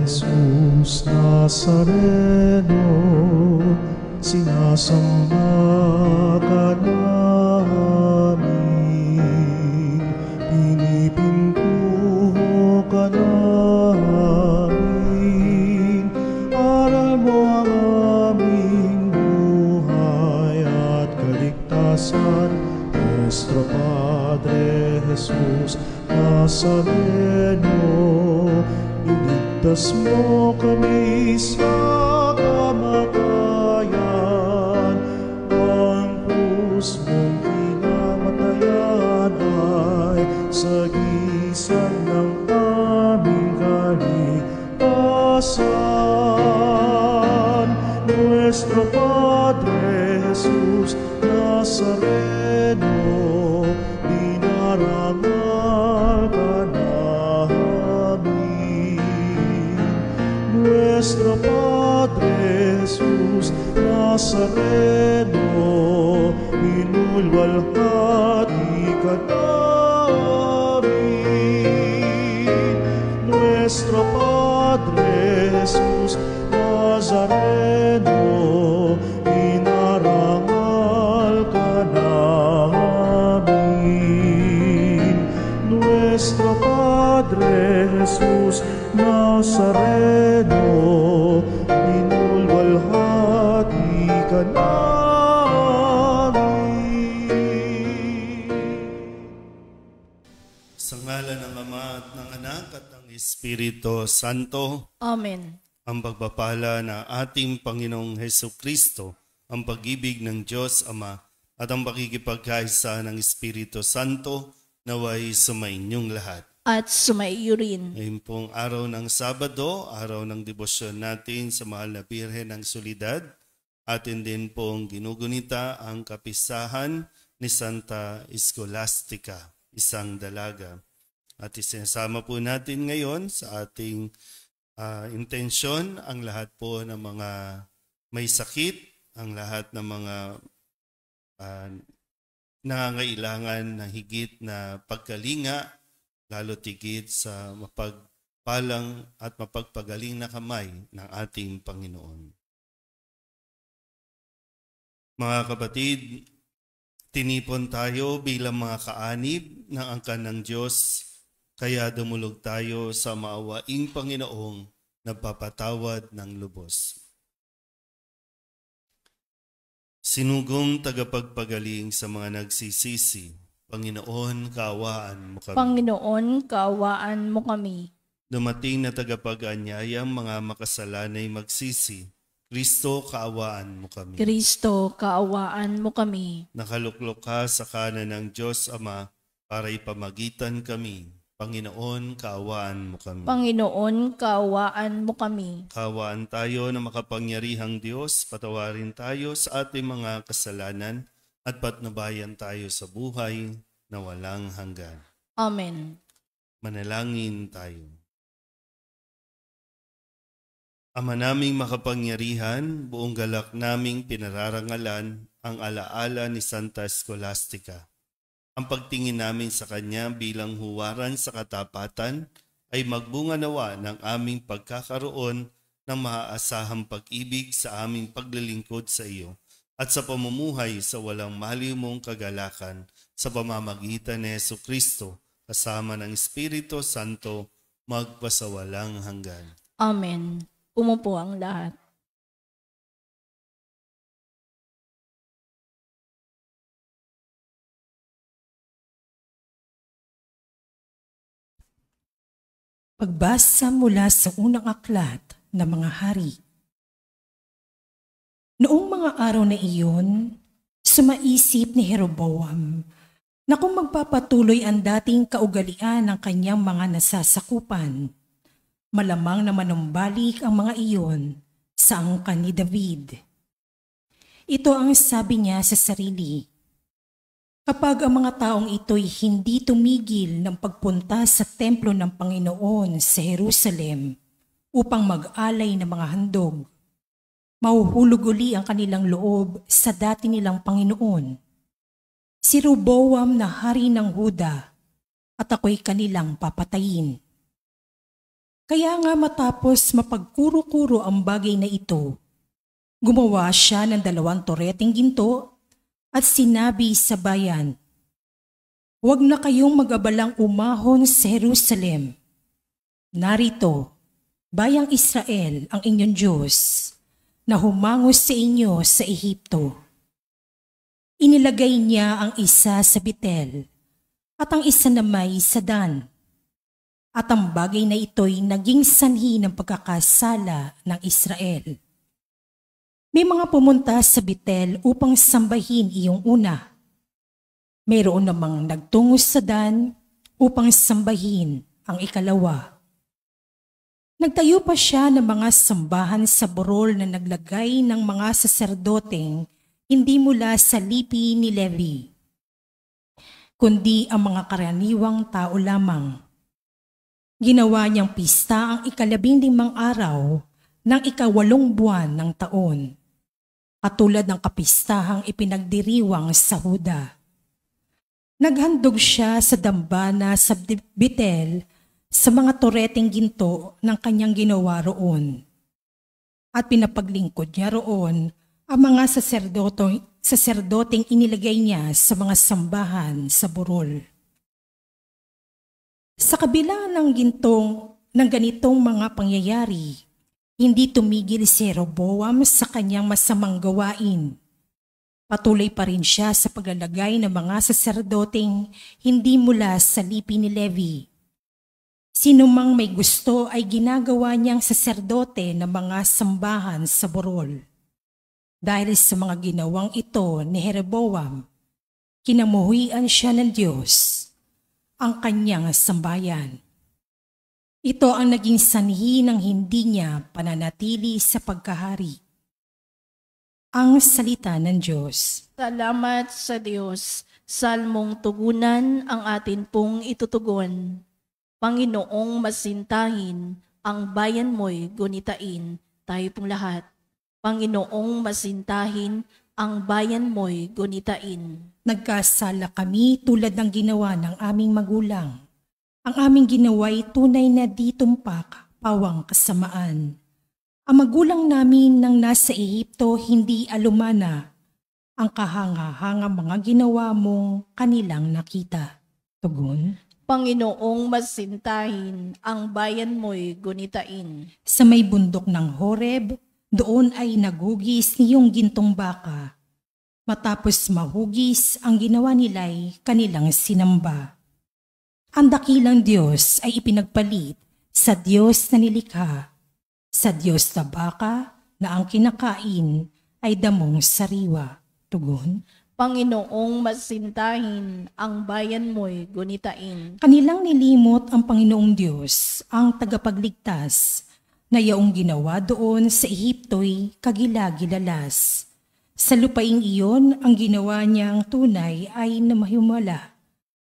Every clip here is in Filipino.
Jesus Nazareno, sinasamba ka namin, pinipintuho ka namin, aral mo ang aming buhay at kaligtasan, Nuestro Padre Jesus Nazareno, iligtas mo kami sa kamatayan, ang krus mong kinamatayan ay sagisag ng aming kaligtasan. Nuestro Padre Jesus Nazareno, dinarangal ka namin. Nuestro Padre Jesus Nazareno, minulwalhati ka namin. Nuestro Padre Jesus Nazareno, dinarangal ka namin. Nuestro Padre Jesus Nazareno, minulwalhati ka namin. Sa ngalan ng Ama at ng Anak at ng Espiritu Santo. Amen. Ang pagpapala na ating Panginoong Hesukristo, ang pag-ibig ng Diyos Ama at ang pakikipagkaisa ng Espiritu Santo naway sumainyong lahat. At sumaiyo rin. Ngayon pong araw ng Sabado, araw ng debosyon natin sa Mahal na Birhen ng Soledad, atin din pong ginugunita ang kapistahan ni Santa Scholastica, isang dalaga. At isinasama po natin ngayon sa ating intensyon ang lahat po ng mga may sakit, ang lahat ng mga nangangailangan ng higit na pagkalinga, lalo tigit sa mapagpalang at mapagpagaling na kamay ng ating Panginoon. Mga kapatid, tinipon tayo bilang mga kaanib ng angkan ng Diyos, kaya dumulog tayo sa maawaing Panginoong nagpapatawad ng lubos. Sinugong tagapagpagaling sa mga nagsisisi, Panginoon, kaawaan mo kami. Panginoon, kaawaan mo kami. Dumating na tagapag-anyayang mga makasalanay magsisi, Kristo, kaawaan mo kami. Kristo, kaawaan mo kami. Nakaluklok ka sa kanan ng Diyos Ama para ipamagitan kami. Panginoon, kaawaan mo kami. Panginoon, kaawaan mo kami. Kaawaan tayo na makapangyarihang Diyos, patawarin tayo sa ating mga kasalanan at patnubayan tayo sa buhay na walang hanggan. Amen. Manalangin tayo. Ama naming makapangyarihan, buong galak naming pinararangalan ang alaala ni Santa Scholastica. Ang pagtingin namin sa kanya bilang huwaran sa katapatan ay magbunga nawa ng aming pagkakaroon ng maaasahang pag-ibig sa aming paglilingkod sa iyo at sa pamumuhay sa walang maliw mong kagalakan sa pamamagitan ni Jesucristo kasama ng Espiritu Santo magpasawalang hanggan. Amen. Umupo ang lahat. Pagbasa mula sa unang aklat ng mga hari. Noong mga araw na iyon, sumaisip ni Jeroboam na kung magpapatuloy ang dating kaugalian ng kanyang mga nasasakupan, malamang na manumbalik ang mga iyon sa angkan ni David. Ito ang sabi niya sa sarili. Kapag ang mga taong ito'y hindi tumigil ng pagpunta sa templo ng Panginoon sa Jerusalem upang mag-alay ng mga handog, mahuhulog uli ang kanilang loob sa dati nilang Panginoon. Si Roboam na hari ng Huda at ako'y kanilang papatayin. Kaya nga matapos mapagkuro-kuro ang bagay na ito, gumawa siya ng 2 toreteng ginto at sinabi sa bayan, "Huwag na kayong mag-abalang umahon sa Jerusalem. Narito, bayang Israel ang inyong Diyos, na humangos sa inyo sa Ehipto." Inilagay niya ang isa sa Betel at ang isa naman sa Dan. At ang bagay na ito'y naging sanhi ng pagkakasala ng Israel. May mga pumunta sa Betel upang sambahin iyong una. Mayroon namang nagtungo sa Dan upang sambahin ang ikalawa. Nagtayo pa siya ng mga sambahan sa burol na naglagay ng mga saserdoteng hindi mula sa lipi ni Levi, kundi ang mga karaniwang tao lamang. Ginawa niyang pista ang 15 araw ng 8 buwan ng taon, katulad ng kapistahang ipinagdiriwang sa Huda. Naghandog siya sa dambana sa Betel sa mga toreteng ginto ng kanyang ginawa roon, at pinapaglingkod niya roon ang mga saserdoteng inilagay niya sa mga sambahan sa burol. Sa kabila ng ganitong mga pangyayari, hindi tumigil si Jeroboam sa kanyang masamang gawain. Patuloy pa rin siya sa paglalagay ng mga saserdoteng hindi mula sa lipi ni Levi. Sino mang may gusto ay ginagawa niyang saserdote ng mga sambahan sa burol. Dahil sa mga ginawang ito ni Jeroboam, kinamuhian siya ng Diyos, ang kanyang sambayan. Ito ang naging sanhi ng hindi niya pananatili sa pagkahari. Ang salita ng Diyos. Salamat sa Diyos. Salmong tugunan ang atin pong itutugon. Panginoong masintahin, ang bayan mo'y gunitain, tayo pong lahat. Panginoong masintahin, ang bayan mo'y gunitain. Nagkasala kami tulad ng ginawa ng aming magulang. Ang aming ginawa'y tunay na di tumpak, pawang kasamaan. Ang magulang namin nang nasa Ehipto hindi alumana. Ang kahanga-hanga mga ginawa mong kanilang nakita. Tugon. Panginoong masintahin, ang bayan mo'y gunitain. Sa may bundok ng Horeb, doon ay nagugis niyong gintong baka. Matapos mahugis, ang ginawa nila'y kanilang sinamba. Ang dakilang Diyos ay ipinagpalit sa Diyos na nilikha, sa Diyos na baka na ang kinakain ay damong sariwa. Tugon. Panginoong masintahin, ang bayan mo'y gunitain. Kanilang nilimot ang Panginoong Diyos, ang tagapagligtas, na yaong ginawa doon sa Ehipto'y kagilagilalas. Sa lupaing iyon, ang ginawa niyang tunay ay namahimala.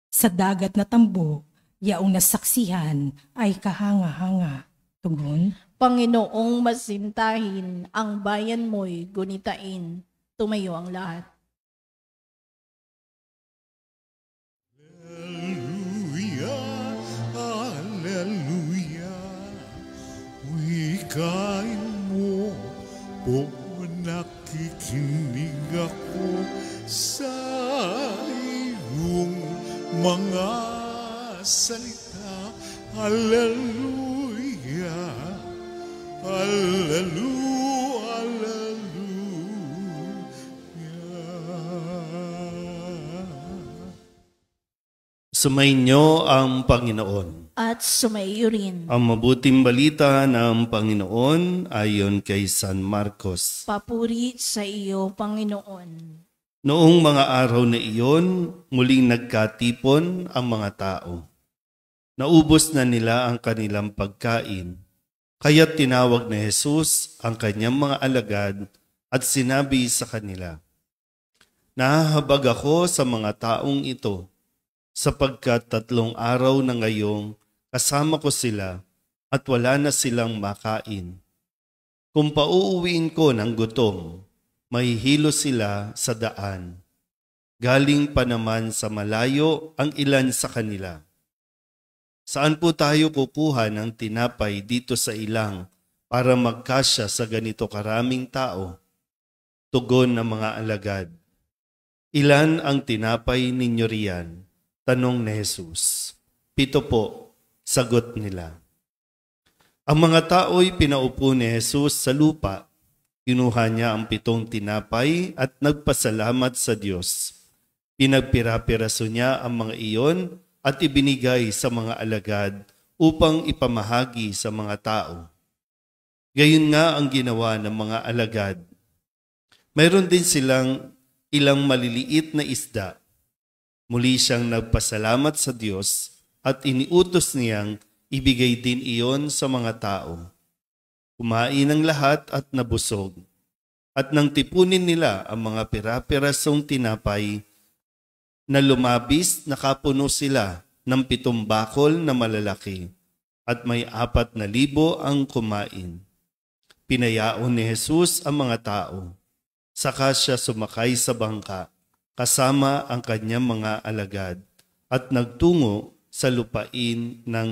Sa dagat na tambo, yaong nasaksihan ay kahanga-hanga. Tugon. Panginoong masintahin, ang bayan mo'y gunitain. Tumayo ang lahat. Hallelujah, hallelujah. Wikain mo po, nakikinig ako sa iyong mga salita. Hallelujah, hallelujah, hallelujah. Sumainyo ang Panginoon. At sumaiyo rin. Ang mabuting balita ng Panginoon ayon kay San Marcos. Papuri sa iyo, Panginoon. Noong mga araw na iyon, muling nagkatipon ang mga tao. Naubos na nila ang kanilang pagkain. Kaya't tinawag ni Jesus ang kanyang mga alagad at sinabi sa kanila, "Nahahabag ako sa mga taong ito, sapagkat 3 araw na ngayong kasama ko sila at wala na silang makain. Kung pauuwiin ko ng gutom, mahihilo sila sa daan. Galing pa naman sa malayo ang ilan sa kanila. Saan po tayo kukuha ng tinapay dito sa ilang para magkasya sa ganito karaming tao? Tugon ng mga alagad. Ilan ang tinapay ninyo riyan? Tanong ni Jesus. 7 po, sagot nila. Ang mga tao'y pinaupo ni Jesus sa lupa. Kinuha niya ang 7 tinapay at nagpasalamat sa Diyos. Pinagpira-piraso niya ang mga iyon at ibinigay sa mga alagad upang ipamahagi sa mga tao. Gayon nga ang ginawa ng mga alagad. Mayroon din silang ilang maliliit na isda. Muli siyang nagpasalamat sa Diyos at iniutos niyang ibigay din iyon sa mga tao. Kumain ang lahat at nabusog. At nang tipunin nila ang mga pira-pirasong tinapay, na lumabis, nakapuno sila ng 7 bakol na malalaki, at may 4,000 ang kumain. Pinayaon ni Jesus ang mga tao. Saka siya sumakay sa bangka, kasama ang kanyang mga alagad, at nagtungo sa lupain ng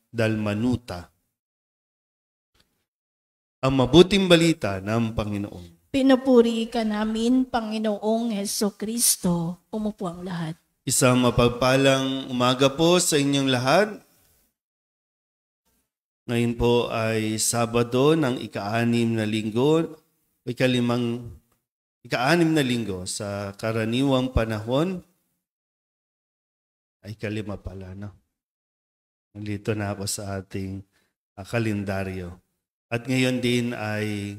Dalmanuta. Ang mabuting balita ng Panginoon. Pinupuri ka namin, Panginoong Hesukristo. Umupo ang lahat. Isang mapagpalang umaga po sa inyong lahat. Ngayon po ay Sabado ng ika-6 na linggo, ika-6 na linggo sa karaniwang panahon. Ay, 5 pala, no? Nandito na ako sa ating kalendaryo. At ngayon din ay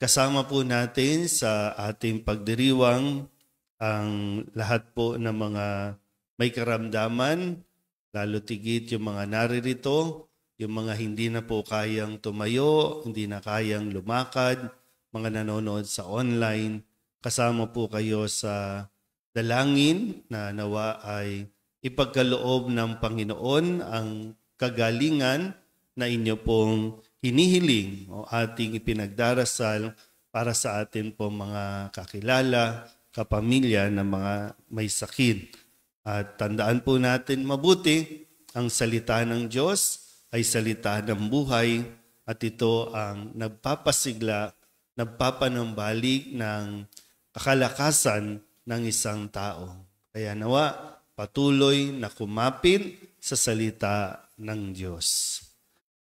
kasama po natin sa ating pagdiriwang ang lahat po ng mga may karamdaman, lalo tigit yung mga naririto, yung mga hindi na po kayang tumayo, hindi na kayang lumakad, mga nanonood sa online. Kasama po kayo sa dalangin na nawa ay ipagkaloob ng Panginoon ang kagalingan na inyo pong hinihiling o ating ipinagdarasal para sa atin po mga kakilala, kapamilya na mga may sakit. At tandaan po natin mabuti, ang salita ng Diyos ay salita ng buhay at ito ang nagpapasigla, nagpapanambalik ng kalakasan ng isang tao. Kaya nawa, patuloy na kumapit sa salita ng Diyos.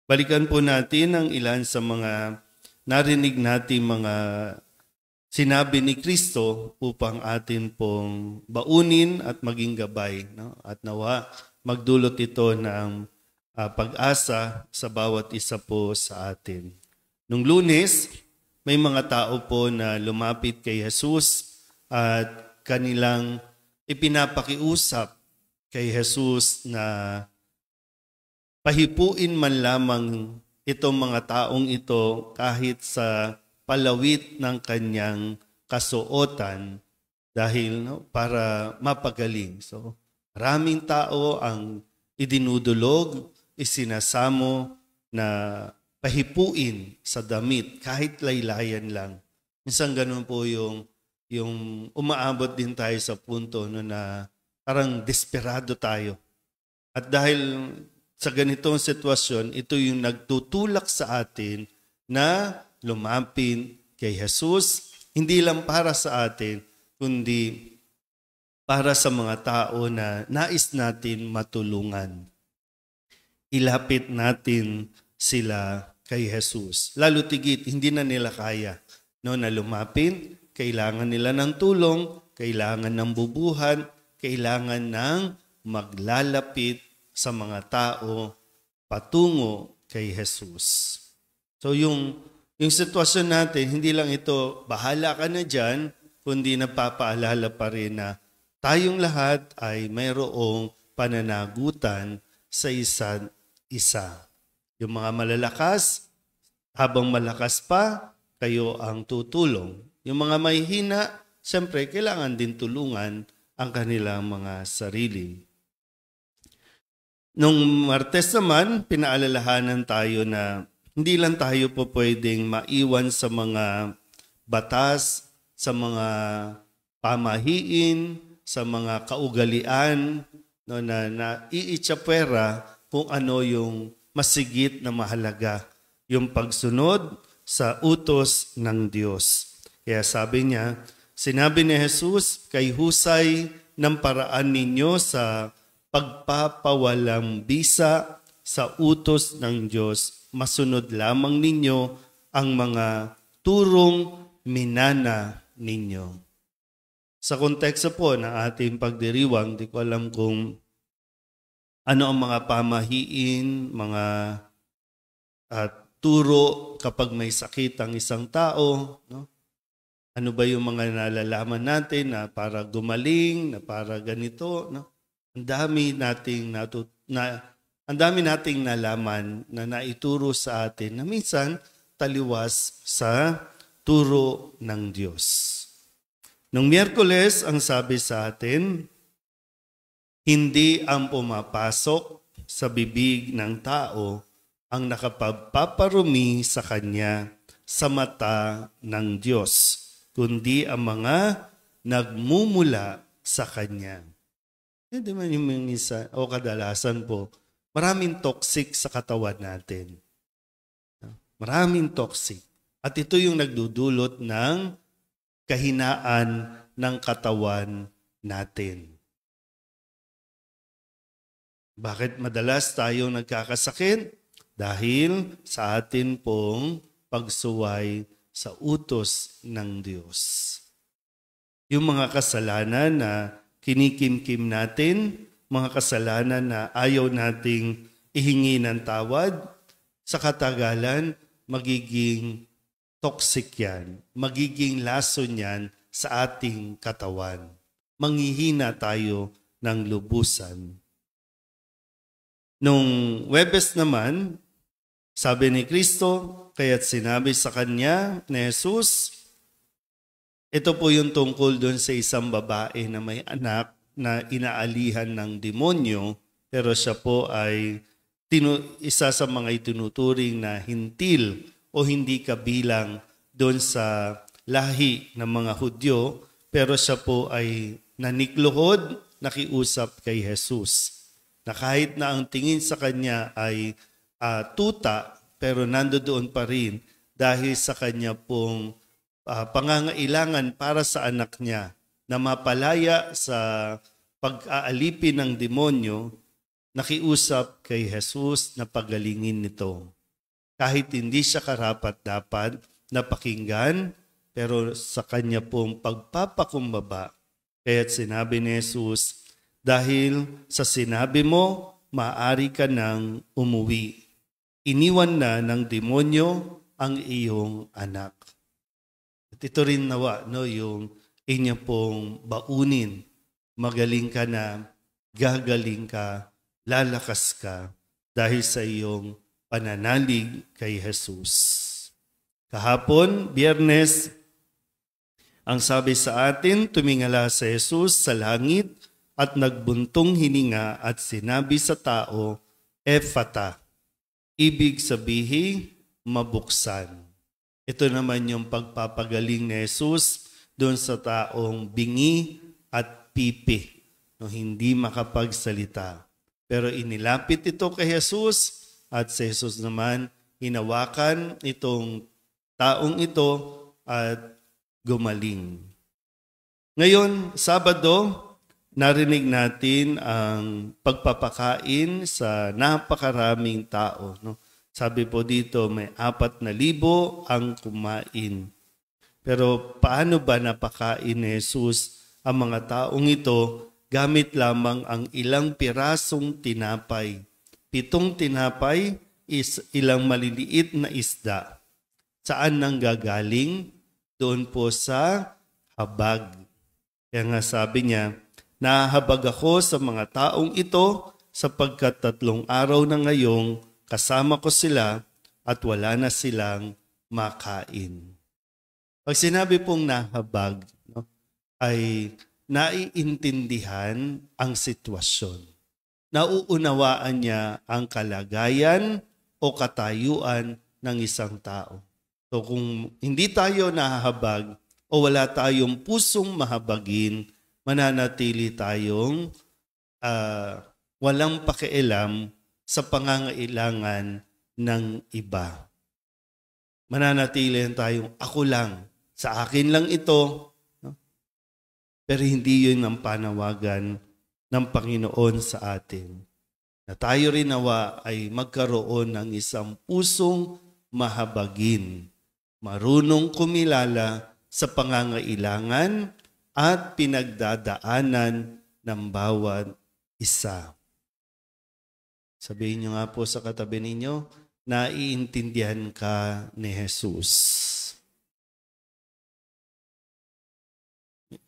Balikan po natin ang ilan sa mga narinig natin mga sinabi ni Kristo upang atin pong baunin at maging gabay. No? At nawa, magdulot ito ng pag-asa sa bawat isa po sa atin. Nung Lunes, may mga tao po na lumapit kay Jesus at kanilang ipinapakiusap kay Jesus na pahipuin man lamang itong mga taong ito kahit sa palawit ng kanyang kasuotan dahil para mapagaling. So, maraming tao ang idinudulog, isinasamo na pahipuin sa damit kahit laylayan lang. Minsan ganun po yung umaabot din tayo sa punto na parang desperado tayo. At dahil sa ganitong sitwasyon, ito yung nagtutulak sa atin na lumapit kay Jesus, hindi lang para sa atin, kundi para sa mga tao na nais natin matulungan. Ilapit natin sila kay Jesus. Lalo tigit, hindi na nila kaya na lumapit. Kailangan nila ng tulong, kailangan ng bubuhan, kailangan ng maglalapit sa mga tao patungo kay Jesus. So yung sitwasyon natin, hindi lang ito, bahala ka na dyan, kundi napapaalala pa rin na tayong lahat ay mayroong pananagutan sa isa't isa. Yung mga malalakas, habang malakas pa, kayo ang tutulong. Yung mga mahihina, siyempre, kailangan din tulungan ang kanilang mga sarili. Nung Martes naman, pinaalalahanan tayo na hindi lang tayo po pwedeng maiwan sa mga batas, sa mga pamahiin, sa mga kaugalian na iitsapwera kung ano yung masigit na mahalaga, yung pagsunod sa utos ng Diyos. Kaya sabi niya, sinabi ni Jesus, kay husay ng paraan ninyo sa pagpapawalang bisa sa utos ng Diyos, masunod lamang ninyo ang mga turong minana ninyo. Sa konteksto po ng ating pagdiriwang, di ko alam kung ano ang mga pamahiin, mga turo kapag may sakit ang isang tao. No? Ano ba yung mga nalalaman natin na para gumaling, na para ganito. No? Ang dami nating nalaman na naituro sa atin na minsan taliwas sa turo ng Diyos. Nung Miyerkules, ang sabi sa atin, hindi ang pumapasok sa bibig ng tao ang nakapagpaparumi sa kanya sa mata ng Diyos, kundi ang mga nagmumula sa kanya. Hindi man yung minsan, o kadalasan po, maraming toxic sa katawan natin. Maraming toxic. At ito yung nagdudulot ng kahinaan ng katawan natin. Bakit madalas tayo nagkakasakit? Dahil sa atin pong pagsuway sa utos ng Diyos. Yung mga kasalanan na kinikimkim natin, mga kasalanan na ayaw nating ihingi ng tawad, sa katagalan, magiging toxic yan, magiging lason yan sa ating katawan. Manghihina tayo ng lubusan. Nung Huwebes naman, sabi ni Kristo, kaya't sinabi sa kanya ni Jesus, ito po yung tungkol doon sa isang babae na may anak na inaalihan ng demonyo, pero siya po ay isa sa mga itinuturing na hintil o hindi kabilang doon sa lahi ng mga Hudyo, pero siya po ay nanikluhod, nakiusap kay Jesus. Na kahit na ang tingin sa kanya ay tuta, pero nandoon pa rin dahil sa kanya pong pangangailangan para sa anak niya na mapalaya sa pag-aalipin ng demonyo, nakiusap kay Jesus na pagalingin nito. Kahit hindi siya karapat-dapat na pakinggan, pero sa kanya pong pagpapakumbaba, kaya't sinabi ni Jesus, dahil sa sinabi mo, maaari ka nang umuwi. Iniwan na ng demonyo ang iyong anak. At ito rin nawa, no, yung inyo pong baunin. Magaling ka na, gagaling ka, lalakas ka dahil sa iyong pananalig kay Jesus. Kahapon, Biyernes, ang sabi sa atin, tumingala sa Jesus sa langit at nagbuntong hininga at sinabi sa tao, Ephata, ibig sabihin, mabuksan. Ito naman yung pagpapagaling ni Jesus doon sa taong bingi at pipi, no, hindi makapagsalita. Pero inilapit ito kay Jesus at si Jesus naman hinawakan itong taong ito at gumaling. Ngayon, Sabado, narinig natin ang pagpapakain sa napakaraming tao. No? Sabi po dito, may 4,000 ang kumain. Pero paano ba napakain ni Jesus ang mga taong ito gamit lamang ang ilang pirasong tinapay? 7 tinapay is ilang maliliit na isda. Saan nang gagaling? Doon po sa habag. Kaya nga sabi niya, nahahabag ako sa mga taong ito sapagkat 3 araw na ngayong kasama ko sila at wala na silang makain. Pag sinabi pong nahabag, no, ay naiintindihan ang sitwasyon. Nauunawaan niya ang kalagayan o katayuan ng isang tao. So kung hindi tayo nahahabag o wala tayong pusong mahabagin, mananatili tayong walang pakialam sa pangangailangan ng iba. Mananatili tayong ako lang, sa akin lang ito. No? Pero hindi yun ang panawagan ng Panginoon sa atin. Na tayo rin nawa ay magkaroon ng isang pusong mahabagin, marunong kumilala sa pangangailangan at pinagdadaanan ng bawat isa. Sabihin niyo nga po sa katabi ninyo, naiintindihan ka ni Jesus.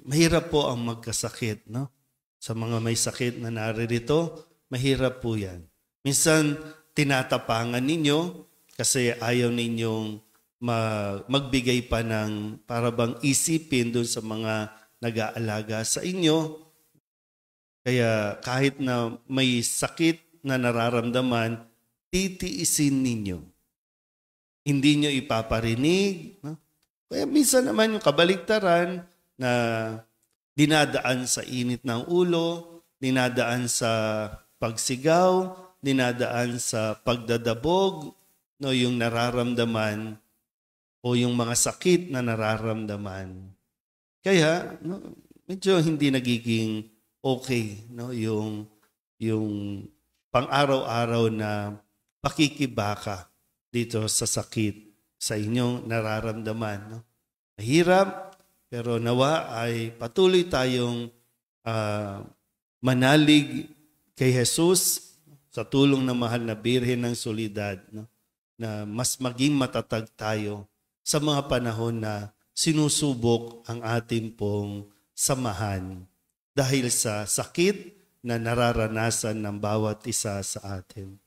Mahirap po ang magkasakit, no? Sa mga may sakit na naririto, mahirap po yan. Minsan, tinatapangan ninyo kasi ayaw ninyong magbigay pa ng parabang isipin doon sa mga nag-aalaga sa inyo. Kaya kahit na may sakit na nararamdaman, titiisin ninyo. Hindi nyo ipaparinig. No? Kaya minsan naman yung kabaligtaran na dinadaan sa init ng ulo, dinadaan sa pagsigaw, dinadaan sa pagdadabog, no, yung nararamdaman o yung mga sakit na nararamdaman. Kaya no, medyo hindi nagiging okay, no, yung pang-araw-araw na pakikibaka dito sa sakit sa inyong nararamdaman. No? Mahirap, pero nawa ay patuloy tayong manalig kay Jesus sa tulong ng mahal na Birhen ng Soledad, no? Na mas maging matatag tayo sa mga panahon na sinusubok ang ating pong samahan dahil sa sakit na nararanasan ng bawat isa sa atin.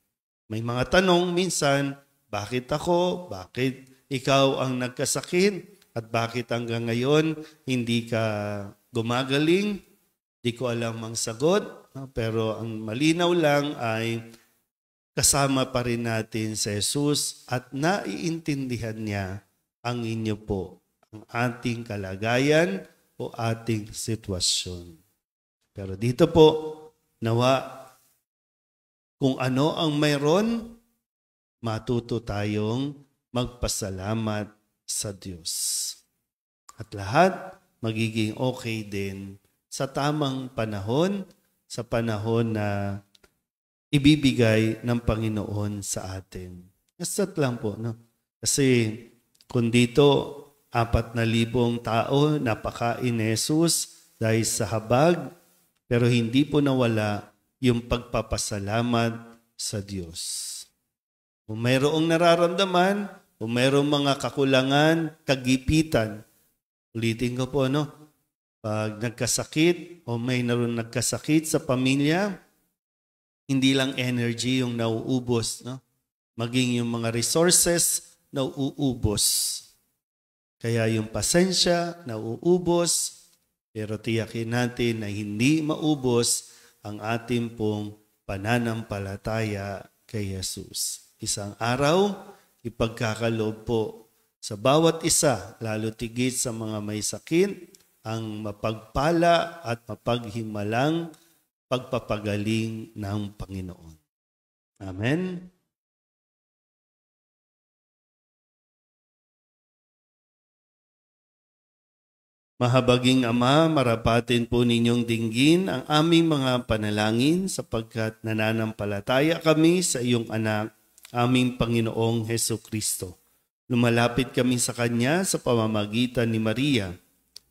May mga tanong minsan, bakit ako? Bakit ikaw ang nagkasakit? At bakit hanggang ngayon hindi ka gumagaling? Di ko alam ang sagot, no? Pero ang malinaw lang ay kasama pa rin natin si Jesus at naiintindihan niya ang inyo po, ang ating kalagayan o ating sitwasyon. Pero dito po, nawa, kung ano ang mayroon, matuto tayong magpasalamat sa Diyos. At lahat magiging okay din sa tamang panahon, sa panahon na ibibigay ng Panginoon sa atin. Kasat lang po, no? Kasi kung dito 4,000 tao napakain ni Jesus dahil sa habag, pero hindi po nawala yung pagpapasalamat sa Diyos. Kung mayroong nararamdaman, kung mayroong mga kakulangan, kagipitan, ulitin ko po, no? Pag nagkasakit o may naroon nagkasakit sa pamilya, hindi lang energy yung nauubos, no? Maging yung mga resources nauubos. Kaya yung pasensya nauubos, pero tiyakin natin na hindi maubos ang ating pong pananampalataya kay Jesus. Isang araw, ipagkakaloob po sa bawat isa, lalo tigit sa mga may sakit, ang mapagpala at mapaghimalang pagpapagaling ng Panginoon. Amen. Mahabaging Ama, marapatin po ninyong dinggin ang aming mga panalangin sapagkat nananampalataya kami sa iyong anak, aming Panginoong Hesukristo. Lumalapit kami sa Kanya sa pamamagitan ni Maria.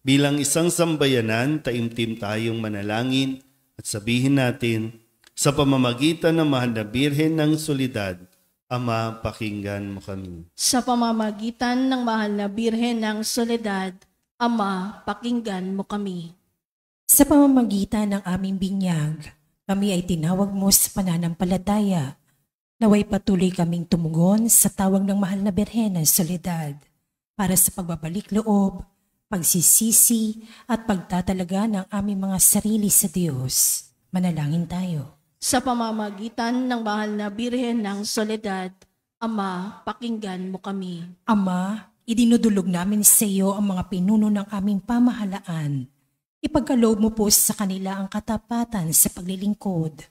Bilang isang sambayanan, taimtim tayong manalangin at sabihin natin, sa pamamagitan ng mahal na Birhen ng Soledad, Ama, pakinggan mo kami. Sa pamamagitan ng mahal na Birhen ng Soledad, Ama, pakinggan mo kami. Sa pamamagitan ng aming binyag, kami ay tinawag mo sa pananampalataya. Naway patuloy kaming tumugon sa tawag ng mahal na Birhen ng Soledad para sa pagbabalik loob, pagsisisi at pagtatalaga ng aming mga sarili sa Diyos. Manalangin tayo. Sa pamamagitan ng mahal na Birhen ng Soledad, Ama, pakinggan mo kami. Ama, idinudulog namin sa iyo ang mga pinuno ng aming pamahalaan. Ipagkaloob mo po sa kanila ang katapatan sa paglilingkod.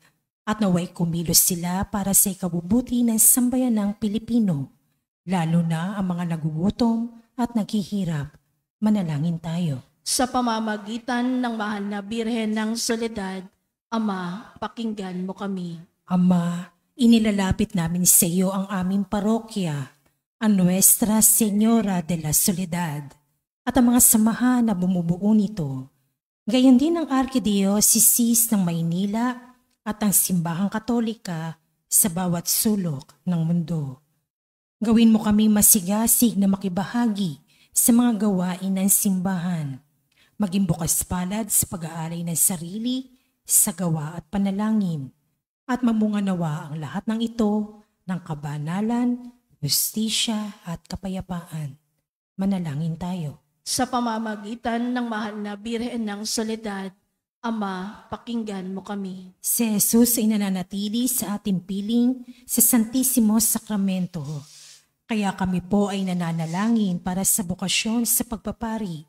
at naway kumilos sila para sa ikabubuti ng sambayanang Pilipino, lalo na ang mga nagugutom at naghihirap. Manalangin tayo. Sa pamamagitan ng mahal na Birhen ng Soledad, Ama, pakinggan mo kami. Ama, inilalapit namin sa iyo ang aming parokya, ang Nuestra Señora de la Soledad, at ang mga samahan na bumubuo nito. Gayon din ang Arkidiocese ng Maynila at ang Simbahang Katolika sa bawat sulok ng mundo. Gawin mo kami masigasig na makibahagi sa mga gawain ng simbahan, maging bukas palad sa pag-aalay ng sarili, sa gawa at panalangin, at mamunga nawa ang lahat ng ito ng kabanalan, justisya at kapayapaan. Manalangin tayo. Sa pamamagitan ng mahal na Birhen ng Soledad, Ama, pakinggan mo kami. Si Jesus ay nananatili sa ating piling sa Santisimo Sakramento. Kaya kami po ay nananalangin para sa bukasyon sa pagpapari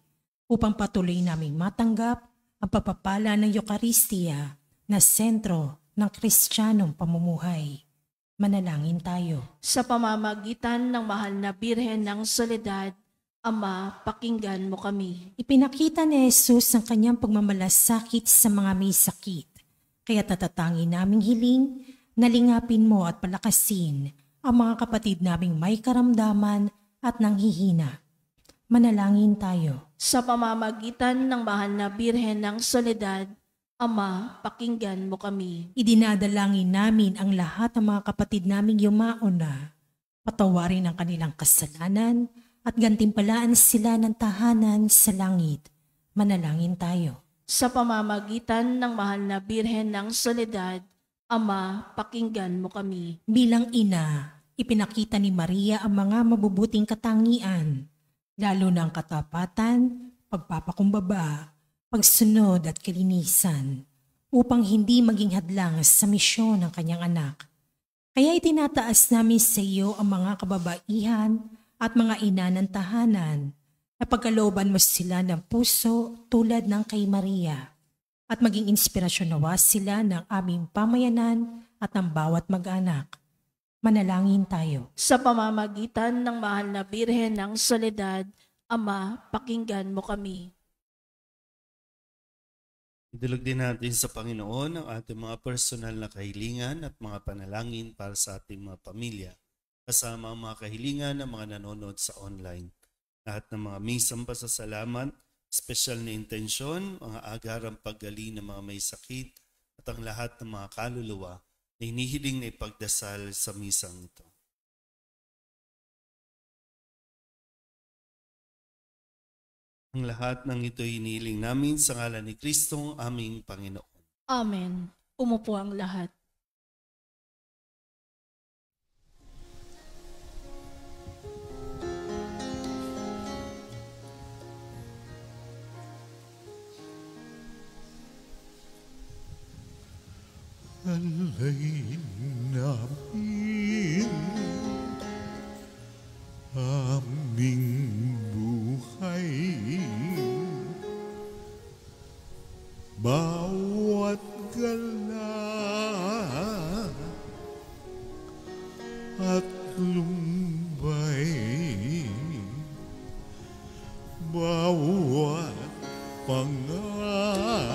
upang patuloy naming matanggap ang pagpapala ng Eucharistia na sentro ng Kristiyanong pamumuhay. Manalangin tayo. Sa pamamagitan ng mahal na Birhen ng Soledad, Ama, pakinggan mo kami. Ipinakita ni Jesus ang kanyang pagmamalasakit sa mga may sakit. Kaya tatatangin naming hiling, nalingapin mo at palakasin ang mga kapatid naming may karamdaman at nanghihina. Manalangin tayo. Sa pamamagitan ng mahal na Birhen ng Soledad, Ama, pakinggan mo kami. Idinadalangin namin ang lahat ng mga kapatid naming yumaon na. Patawarin ang kanilang kasalanan at gantimpalaan sila ng tahanan sa langit. Manalangin tayo. Sa pamamagitan ng mahal na Birhen ng Soledad, Ama, pakinggan mo kami. Bilang ina, ipinakita ni Maria ang mga mabubuting katangian, lalo na ang katapatan, pagpapakumbaba, pagsunod at kalinisan, upang hindi maging hadlang sa misyon ng kanyang anak. Kaya itinataas namin sa iyo ang mga kababaihan at mga ina ng tahanan, na pagkalooban mo sila ng puso tulad ng kay Maria, at maging inspirasyon nawa sila ng aming pamayanan at ng bawat mag-anak. Manalangin tayo. Sa pamamagitan ng mahal na Birhen ng Soledad, Ama, pakinggan mo kami. Idulog din natin sa Panginoon ang ating mga personal na kahilingan at mga panalangin para sa ating mga pamilya, kasama ang mga kahilingan ng mga nanonood sa online. Lahat ng mga misang pasasalamat, special na intensyon, mga agarang paggaling ng mga may sakit, at ang lahat ng mga kaluluwa na hinihiling na ipagdasal sa misang ito. Ang lahat ng ito hinihiling namin sa ngalan ni Kristong aming Panginoon. Amen. Umupo ang lahat. Alay namin aming buhay, bawat gala at lumbay, bawat pangarap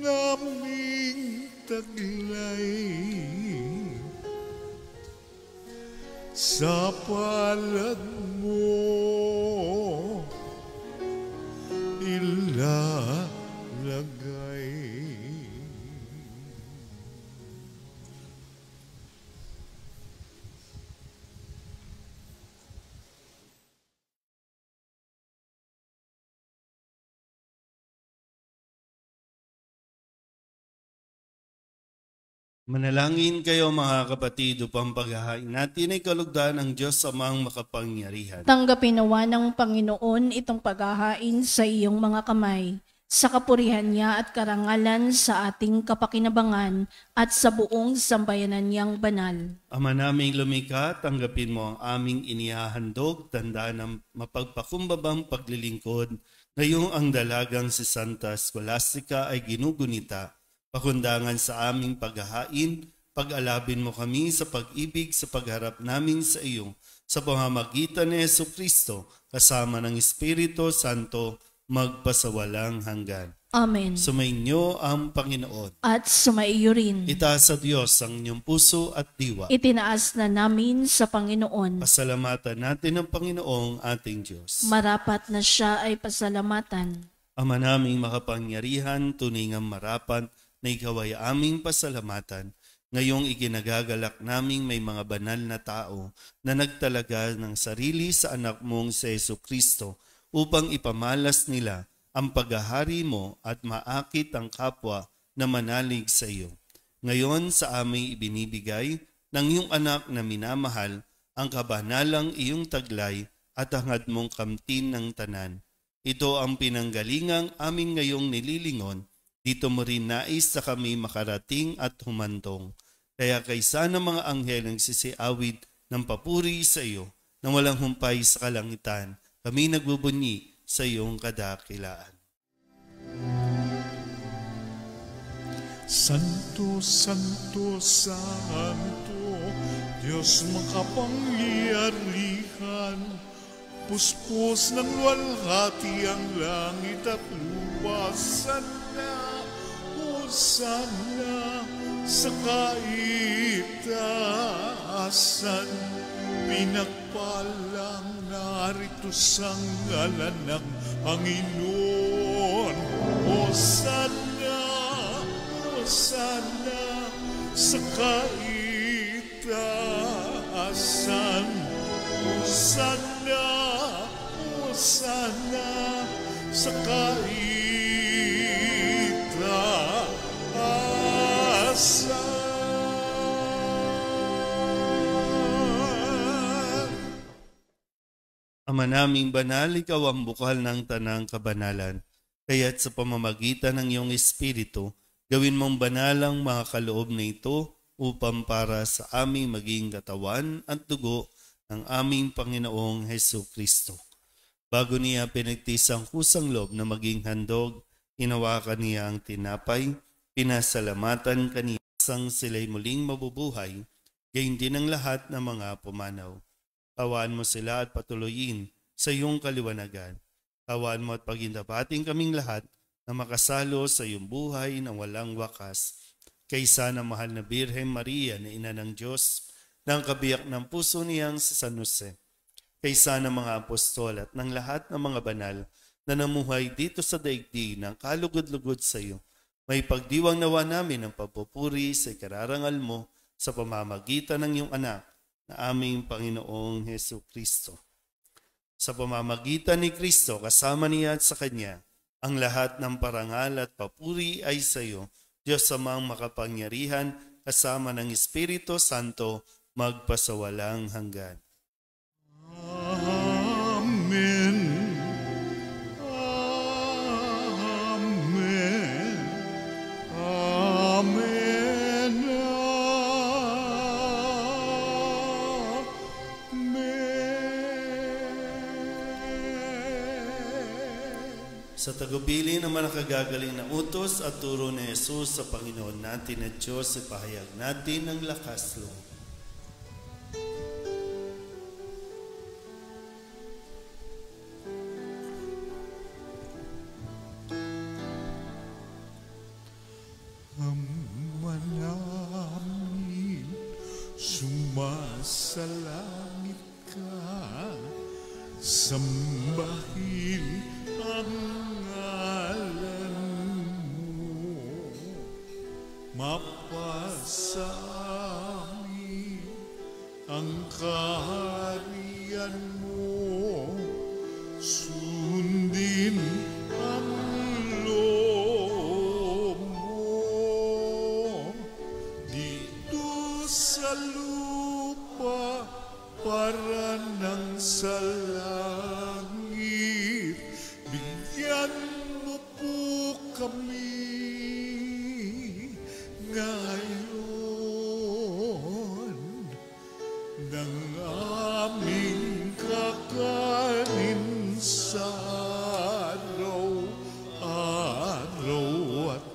naming taglay, sa palad mo ilalagay. Manalangin kayo mga kapatid upang paghahain natin ay kalugdan ng Diyos Amang makapangyarihan. Tanggapin nawa ng Panginoon itong paghahain sa iyong mga kamay, sa kapurihan niya at karangalan sa ating kapakinabangan at sa buong sambayanan niyang banal. Ama naming lumikha, tanggapin mo ang aming inihahandog, tandaan ng mapagpakumbabang paglilingkod, ngayong ang dalagang si Santa Scholastica ay ginugunita, Pakundangan sa aming paghahain, pag-alabin mo kami sa pag-ibig sa pagharap namin sa iyo, sa pamamagitan ni Jesucristo, kasama ng Espiritu Santo, magpasawalang hanggan. Amen. Sumainyo ang Panginoon. At sumaiyo rin. Itaas sa Diyos ang inyong puso at diwa. Itinaas na namin sa Panginoon. Pasalamatan natin ang Panginoong ating Diyos. Marapat na siya ay pasalamatan. Ama naming makapangyarihan, tunay ngang marapat na ikaw ay aming pasalamatan. Ngayong iginagagalak naming may mga banal na tao na nagtalaga ng sarili sa anak mong si Jesucristo upang ipamalas nila ang paghahari mo at maakit ang kapwa na manalig sa iyo. Ngayon sa aming ibinibigay ng iyong anak na minamahal ang kabanalang iyong taglay at hangad mong kamtin ng tanan. Ito ang pinanggalingang aming ngayong nililingon. Dito mo rin nais na kami makarating at humantong. Kaya kaysa ng mga anghel ang sisiawid ng papuri sa iyo na walang humpay sa kalangitan, kami nagbubunyi sa iyong kadakilaan. Santo, Santo, Santo, Diyos makapangyarihan, puspos ng luwalhati ang langit at lupa. Sana, o sana, sa kaitaasan, pinagpalang narito sa ngalan ng Panginoon. O sana, sa kaitaasan. O sana, sa kaitaasan. Ama naming banal, ikaw ang bukal ng tanang kabanalan. Kaya't sa pamamagitan ng iyong Espiritu, gawin mong banal ang mga kaloob na ito upang para sa aming maging katawan at dugo ng aming Panginoong Jesucristo. Bago niya pinagtis ang kusang loob na maging handog, hinawakan niya ang tinapay, pinasalamatan kaniya sang sila'y muling mabubuhay, gayon din ang lahat ng mga pumanaw. Tawaan mo sila at patuloyin sa iyong kaliwanagan. Tawaan mo at pagindapating kaming lahat na makasalo sa iyong buhay na walang wakas. Kaysa na mahal na Birhen Maria na ina ng Diyos, ng kabiyak ng puso niyang si San Jose. Kaysa ng mga apostol at ng lahat ng mga banal na namuhay dito sa daigdig ng kalugod-lugod sa iyo. May pagdiwang nawa namin ang pagpupuri sa ikararangal mo sa pamamagitan ng iyong anak na aming Panginoong Jesucristo. Sa pamamagitan ni Kristo, kasama niya at sa Kanya, ang lahat ng parangal at papuri ay sa iyo, Diyos amang makapangyarihan, kasama ng Espiritu Santo, magpasawalang hanggan. Amen. Amen. Amen. Amen. Sa tagubilin ng mga nakagagaling na utos at turo ni Jesus sa Panginoon natin at Diyos, ipahayag natin ang lakas loob. Ama namin, sumasalangit ka, sambahin ang ngalan mo, mapasa amin ang kaharian mo, sundin ang loob mo dito sa lupa para ng sa langit. Bigyan mo po kami ngayon ng aming kakanin sa araw-araw at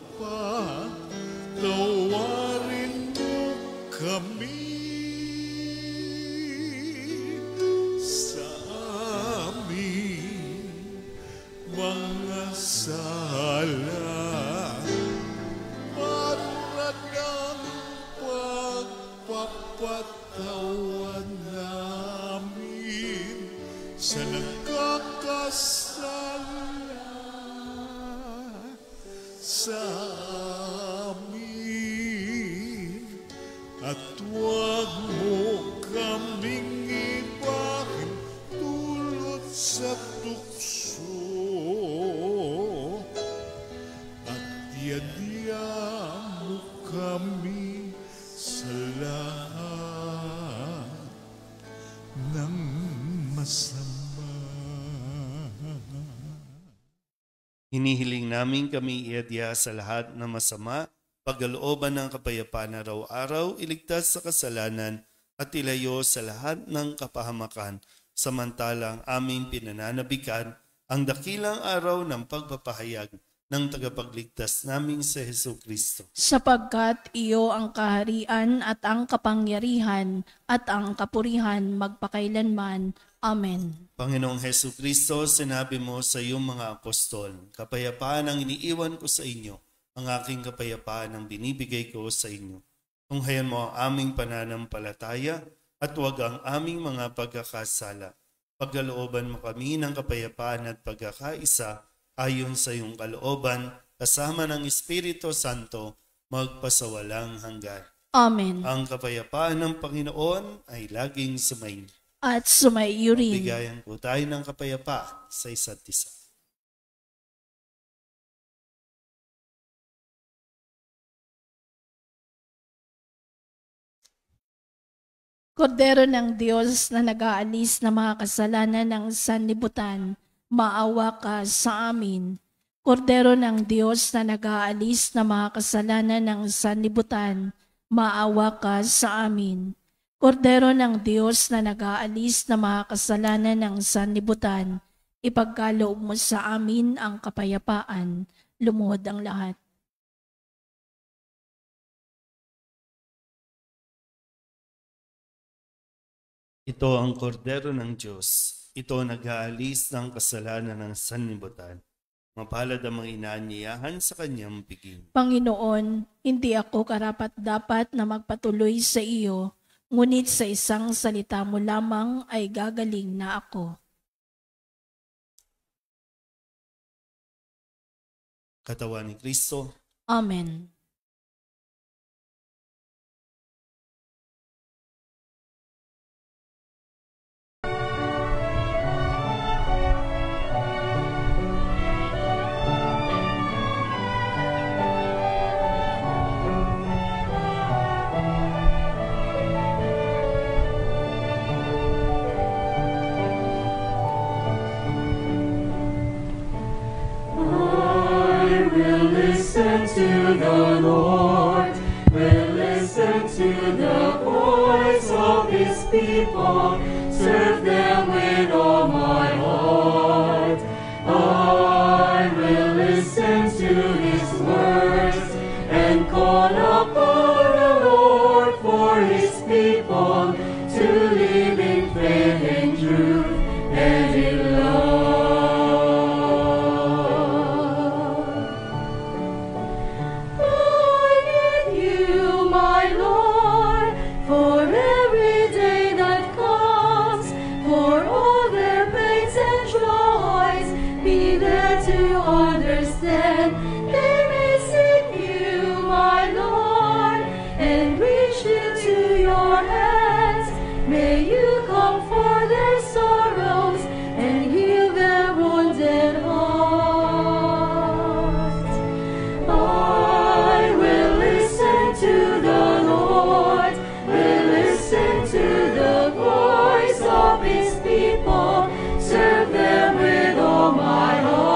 sa nagkakasala sa amin, at huwag mo kaming ibahin dulot sa tukso, at yadya mo kami sa lahat ng masama. Hinihiling namin kami iadya sa lahat ng masama, pagkalooban ng kapayapaan araw-araw, iligtas sa kasalanan at ilayo sa lahat ng kapahamakan, samantalang aming pinananabikan ang dakilang araw ng pagpapahayag ng tagapagligtas naming si Jesucristo. Sapagkat iyo ang kaharian at ang kapangyarihan at ang kapurihan magpakailanman. Amen. Panginoong Jesucristo, sinabi mo sa iyong mga apostol, kapayapaan ang iniiwan ko sa inyo, ang aking kapayapaan ang binibigay ko sa inyo. Tunghayan mo ang aming pananampalataya at huwag ang aming mga pagkakasala. Pagkalooban mo kami ng kapayapaan at pagkakaisa ayon sa iyong kalooban, kasama ng Espiritu Santo, magpasawalang hanggan. Amen. Ang kapayapaan ng Panginoon ay laging sumainyo. At sumaiyo rin. Bigayan po tayo ng kapayapaan sa isa't isa. Kordero ng Diyos na nag-aalis ng mga kasalanan ng sanlibutan, maawa ka sa amin. Kordero ng Diyos na nag-aalis ng mga kasalanan ng sanlibutan, maawa ka sa amin. Kordero ng Diyos na nag-aalis ng mga kasalanan ng sanlibutan, ipagkaloob mo sa amin ang kapayapaan. Lumuhod ang lahat. Ito ang kordero ng Diyos. Ito nag-aalis ng kasalanan ng sanlibutan. Mapalad ang mga inaanyayahan sa kanyang piging. Panginoon, hindi ako karapat-dapat na magpatuloy sa iyo, ngunit sa isang salita mo lamang ay gagaling na ako. Katawan ni Kristo. Amen. To the Lord, will listen to the voice of His people, serve them with all my heart. I will listen to His words and call upon the Lord for His people to live in faith and truth and in love. Understand, they may seek you, my Lord, and reach into your hands. May you comfort their sorrows and heal their wounded hearts. I will listen to the Lord, will listen to the voice of His people, serve them with all my heart.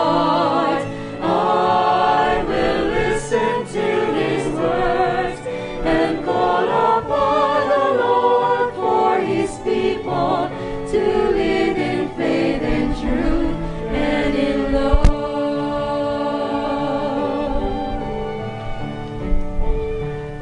To live in faith and truth and in love.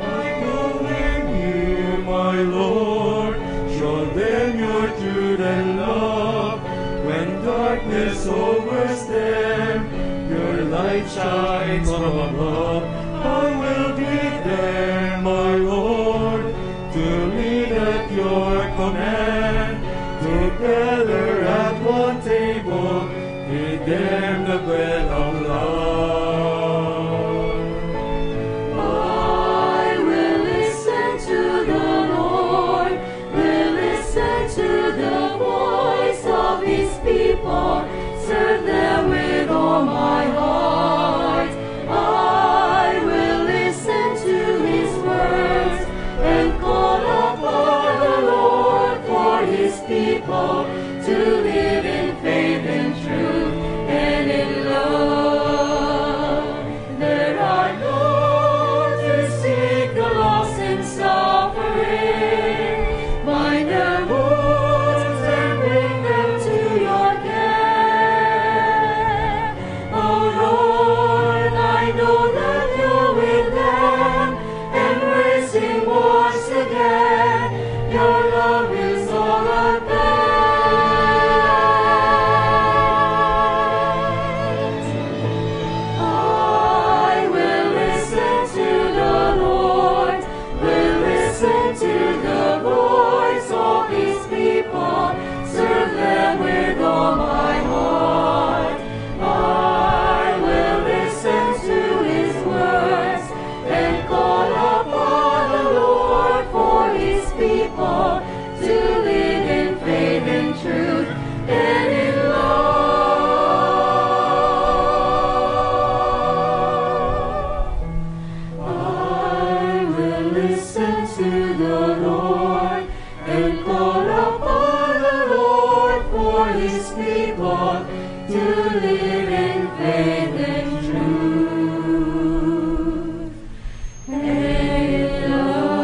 I will in you, my Lord, show them your truth and love. When darkness overtakes them, your light shines from above. I will be there, my Lord, to lead at your command. Together at one people to live in faith and truth and in love. There are those who seek the lost and suffering, bind their wounds and bring them to your care. Oh Lord, I know that you're with them, embracing once again. Your love is all I beg. I will listen to the Lord, will listen to the voice of His people, serve them with all my heart. I will listen to His words and call upon the Lord for His people to live in faith and truth and in love. I will listen to the Lord and call upon the Lord for His people to live in faith and truth and in love.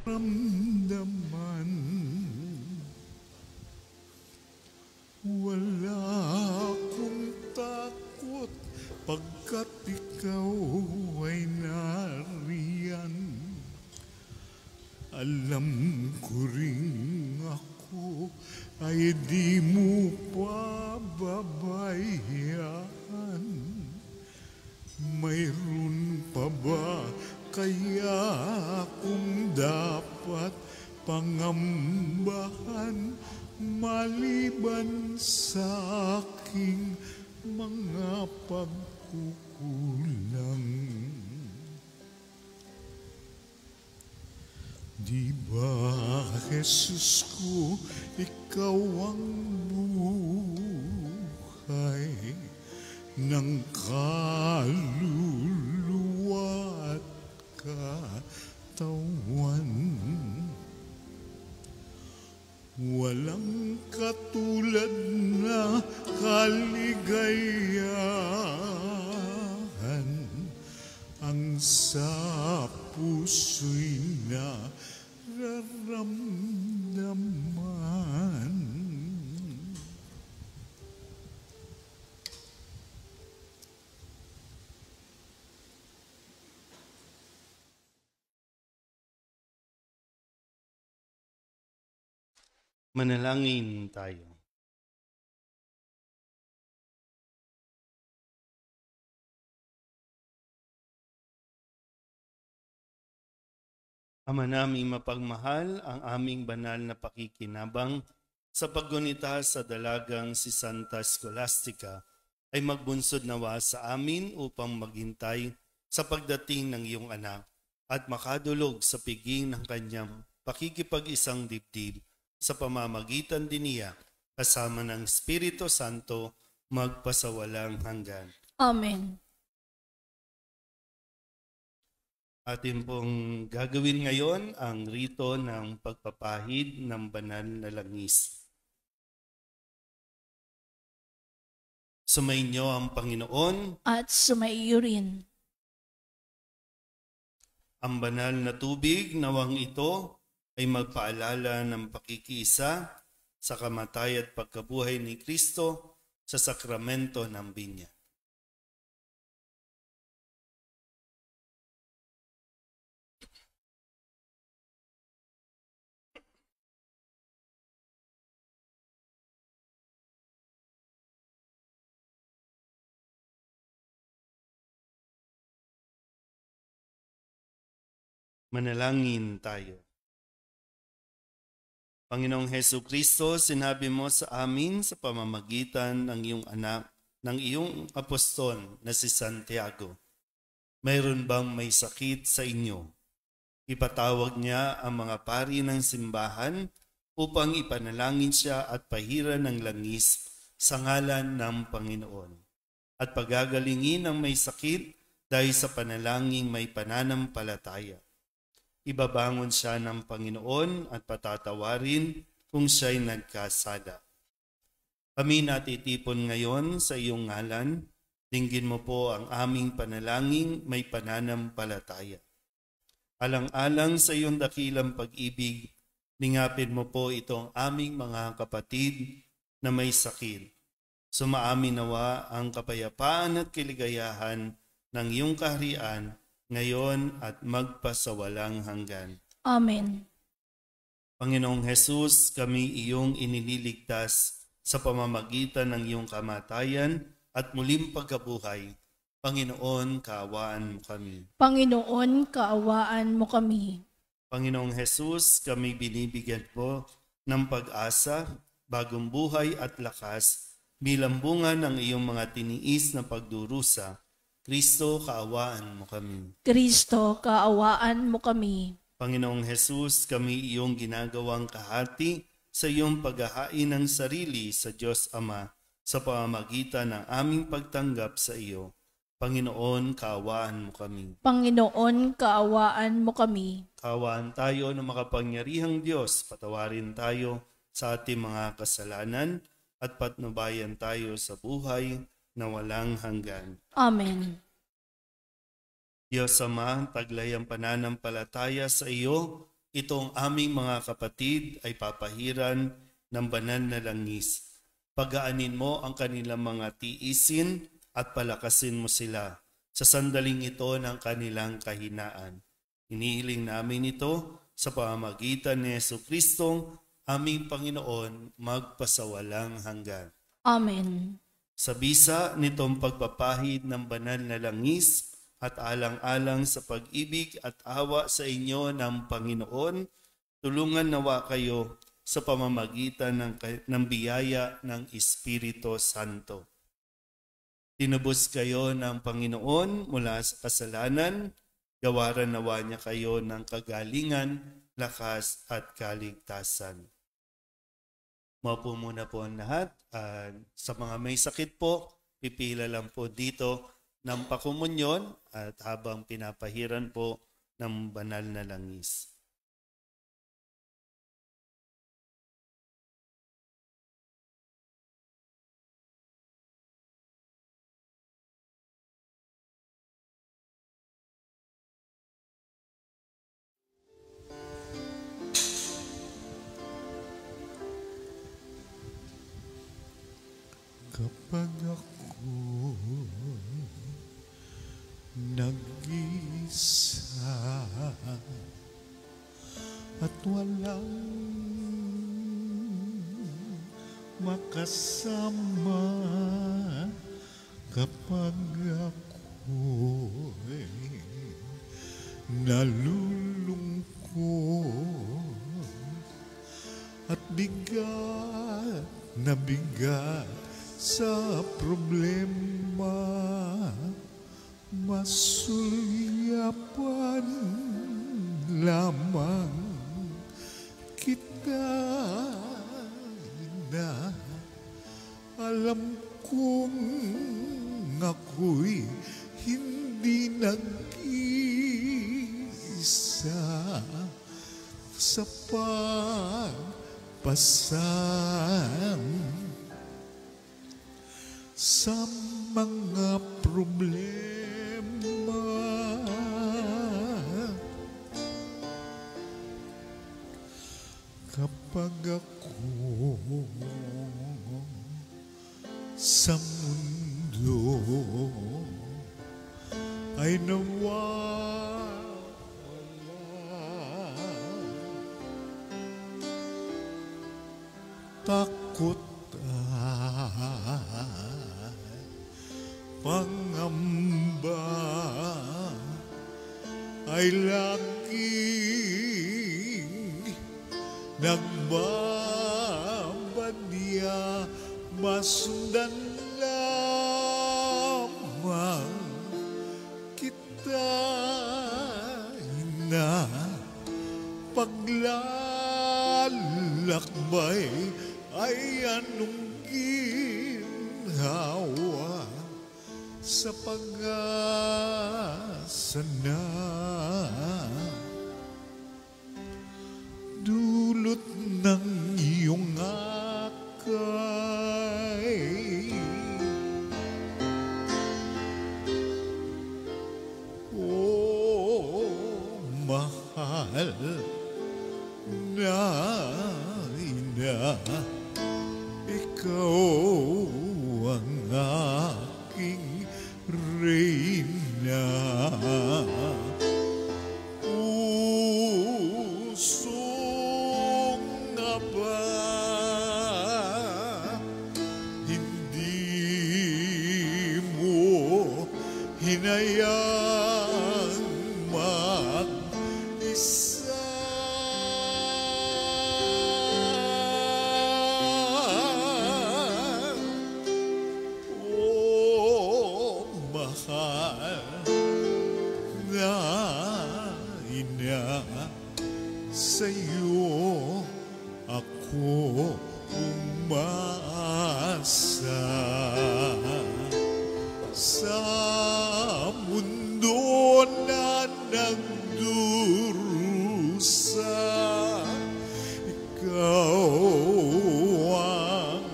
Ramdaman, wala akong takot pagkat ikaw ay nariyan. Alam ko rin ako ay di mo pababayaan. Mayroon pa ba kaya akong dapat pangambahan maliban sa aking mga pagkukulang? Di ba, Jesus ko, ikaw ang buhay ng kaluluwa at katawan. Walang katulad na kaligayahan ang sa puso'y nararamdaman. Manalangin tayo. Ama naming mapagmahal, ang aming banal na pakikinabang sa paggunita sa dalagang si Santa Scholastica ay magbunsod nawa sa amin upang maghintay sa pagdating ng iyong anak at makadulog sa piging ng kanyang pakikipag-isang dibdib sa pamamagitan din niya kasama ng Espiritu Santo magpasawalang hanggan. Amen. Atin pong gagawin ngayon ang rito ng pagpapahid ng banal na langis. Sumainyo ang Panginoon. At sumaiyo rin. Ang banal na tubig nawang ito ay magpaalala ng pakikiisa sa kamatay at pagkabuhay ni Kristo sa sakramento ng binyag. Manalangin tayo. Panginoong Hesu Kristo, sinabi mo sa amin sa pamamagitan ng iyong anak, ng iyong apostol na si Santiago. Mayroon bang may sakit sa inyo? Ipatawag niya ang mga pari ng simbahan upang ipanalangin siya at pahiran ng langis sa ngalan ng Panginoon. At pagagalingin ang may sakit dahil sa panalangin may pananampalataya. Ibabangon siya ng Panginoon at patatawarin kung siya'y nagkasala. Kami natitipon ngayon sa iyong ngalan, dinggin mo po ang aming panalangin may pananampalataya. Alang-alang sa iyong dakilang pag-ibig, lingapin mo po itong aming mga kapatid na may sakit. Sumaamin nawa ang kapayapaan at kaligayahan ng iyong kaharian ngayon at magpasawalang hanggan. Amen. Panginoong Hesus, kami iyong inililigtas sa pamamagitan ng iyong kamatayan at muling pagkabuhay. Panginoon, kaawaan mo kami. Panginoon, kaawaan mo kami. Panginoong Hesus, kami binibigyan po ng pag-asa, bagong buhay at lakas bilang bunga ng iyong mga tiniis na pagdurusa. Kristo, kaawaan mo kami. Kristo, kaawaan mo kami. Panginoong Hesus, kami iyong ginagawang kahati sa iyong paghahain ng sarili sa Diyos Ama sa pamamagitan ng aming pagtanggap sa iyo. Panginoon, kaawaan mo kami. Panginoon, kaawaan mo kami. Kaawaan tayo ng makapangyarihang Diyos, patawarin tayo sa ating mga kasalanan at patnubayan tayo sa buhay na walang hanggan. Amen. Diyos Ama, taglay ang pananampalataya sa iyo, itong aming mga kapatid ay papahiran ng banal na langis. Pagaanin mo ang kanilang mga tiisin at palakasin mo sila sa sandaling ito ng kanilang kahinaan. Inihiling namin ito sa pamamagitan ni Jesucristong aming Panginoon magpasawalang hanggan. Amen. Sa bisa nitong pagpapahid ng banal na langis at alang-alang sa pag-ibig at awa sa inyo ng Panginoon, tulungan nawa kayo sa pamamagitan ng biyaya ng Espiritu Santo. Tinubos kayo ng Panginoon mula sa kasalanan, gawaran nawa niya kayo ng kagalingan, lakas at kaligtasan. Maupo muna po ang lahat. Sa mga may sakit po, pipila lang po dito ng pakumunyon at habang pinapahiran po ng banal na langis. Kapag ako nag-isa at walang makasama, kapag ako'y nalulungkot at bigat na bigat sa problema, masulyapan lamang kita na alam kong ako'y hindi nag-isa sa pagpasang sa mga problema. Kapag ako sa mundo ay nawawala, takot pangamba ay laging nagbabadya, masundan lamang kita na paglalakbay ay anong ginhawa sa pag-asa asan na dulot ng iyong akay? Oh, mahal na ina, ikaw ang aking reyna. Puso nga ba hindi mo hinayang mag-isa? Oh, mahal na ina, sa'yo ako umasa. Sa mundo na nagdurusa, ikaw ang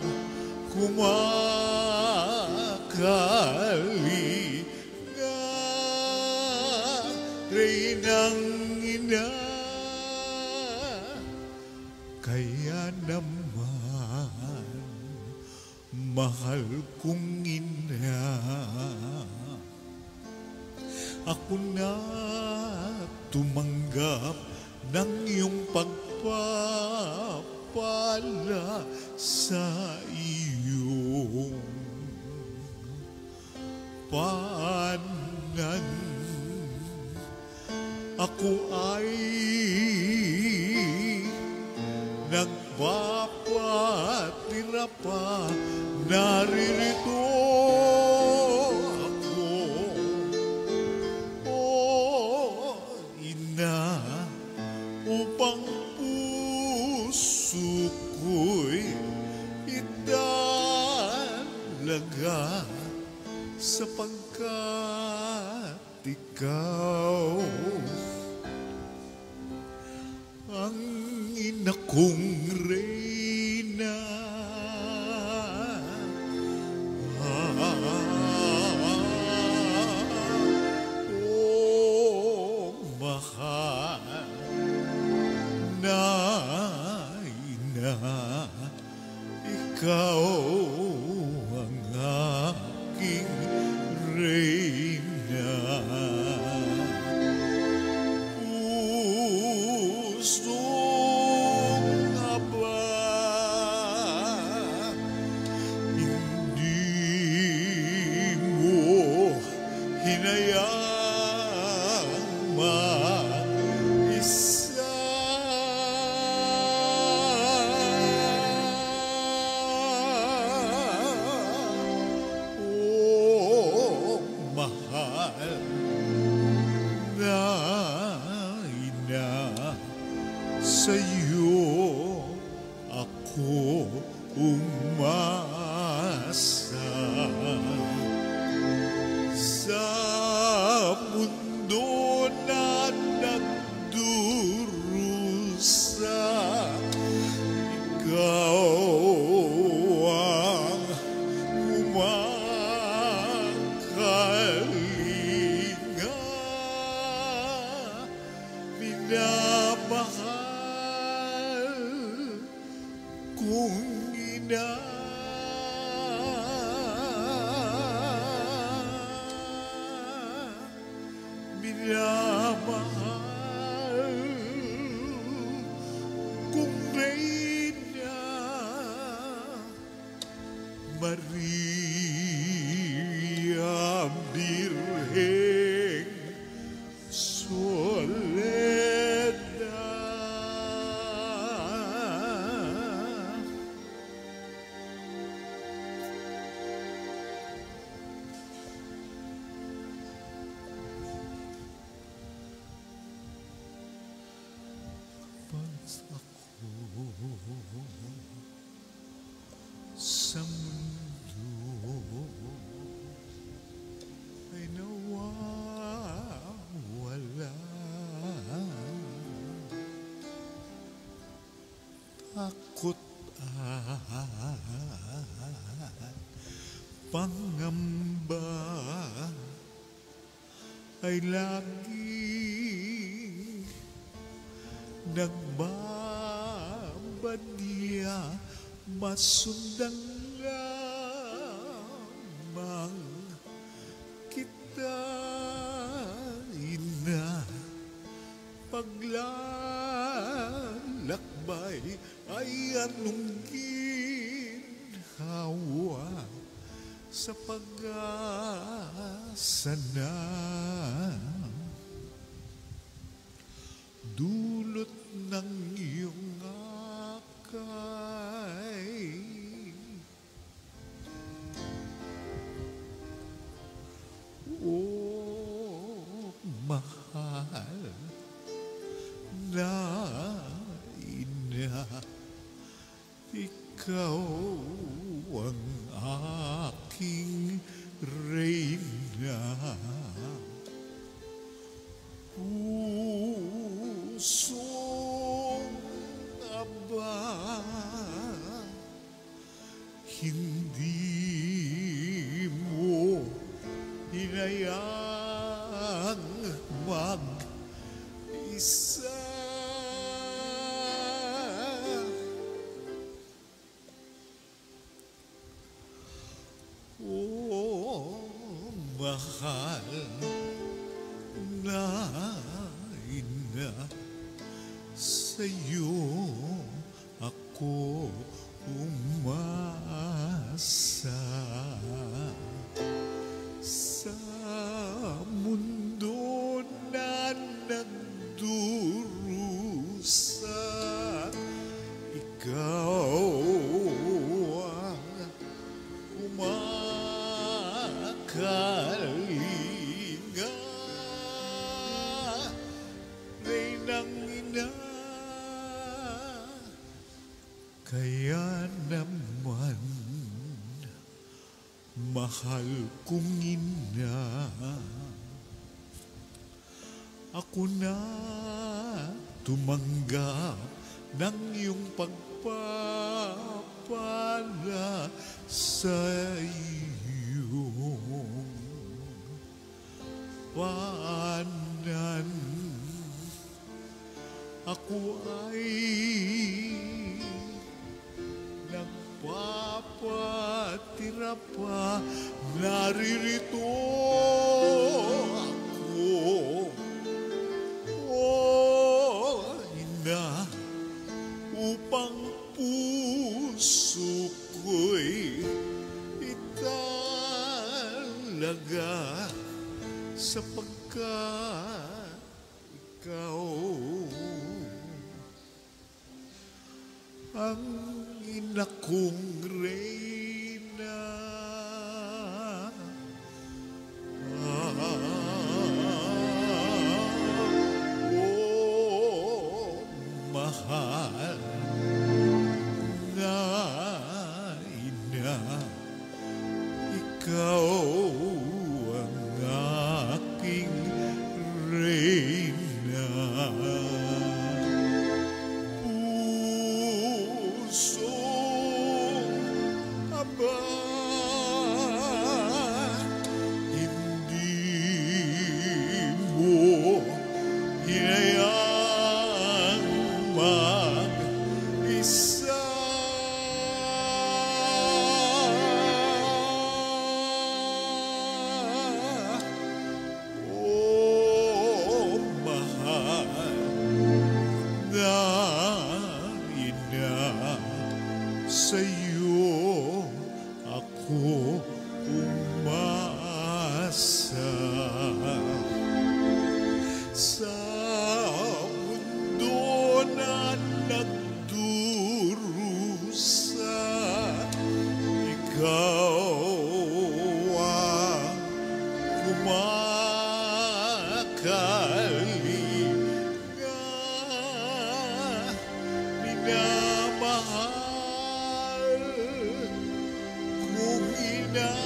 kumakalinga, reynang ina. Kaya naman, mahal kong ina, ako na tumanggap ng iyong pagpapala sa iyong paanan. Ako ay nagpapatira pa, naririto ako. Oh, ina, upang puso ko'y italaga, sapagkat ikaw ang ina kong reyna. Oh, mahal na ina, ikaw ang aking reyna. Puso nga ba hindi mo hinayang mag-isa? Oh, mahal na ina, sa'yo ako umasa. Sa mundo na nagdurusa, ikaw ang kumakalinga, minamahal kong ina. Minamahal kong reyna, Maria Birheng Soledad. Pag ako sa mundo ay nawa takot at pangamba ay lagi nagbabadya, masundan lamang kita, ina. Paglalakbay ay anong ginhawa sa pag-asa na dulot ng iyong akay. Oh, mahal na ina, ikaw ang aking reyna. Pusong aba, hindi mo hinayang mag-isa. Oh, mahal na ina, sa'yo ako umasa. Sa mundo na nagdurusa, ikaw ang kumakalinga. Reynang ina, kaya naman mahal kong ina, ako na tumanggap ng iyong pagpapala sa iyong paanan. Ako ay nagpapatira pa, naririto ako, oh ina, upang puso ko'y italaga, sapagkat ikaw ang ina kong reyna. Oh, mahal na ina, ikaw ang aking reyna. Pusong aba, hindi mo hinayang mag-isa. Oh, mahal na ina, sa'yo ako umasa. Sa mundo na nagdurusa, ikaw ang kumakalinga, minamahal kong ina.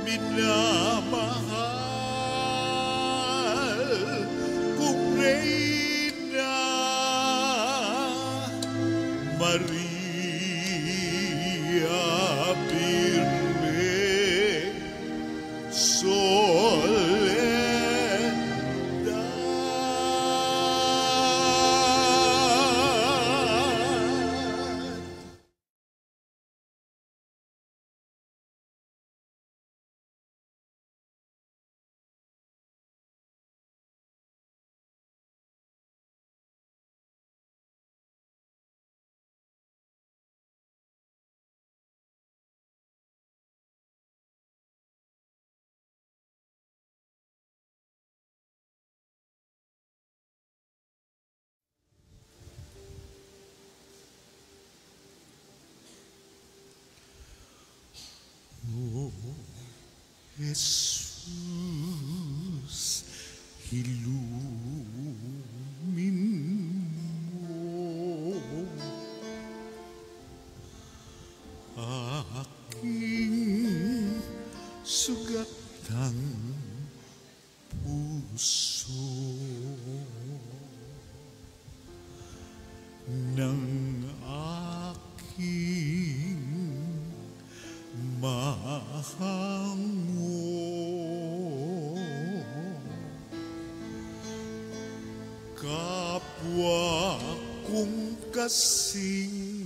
Minamahal Jesus, ilumin mo aking sugatang puso ng aking mahango. Kapwa kong kasing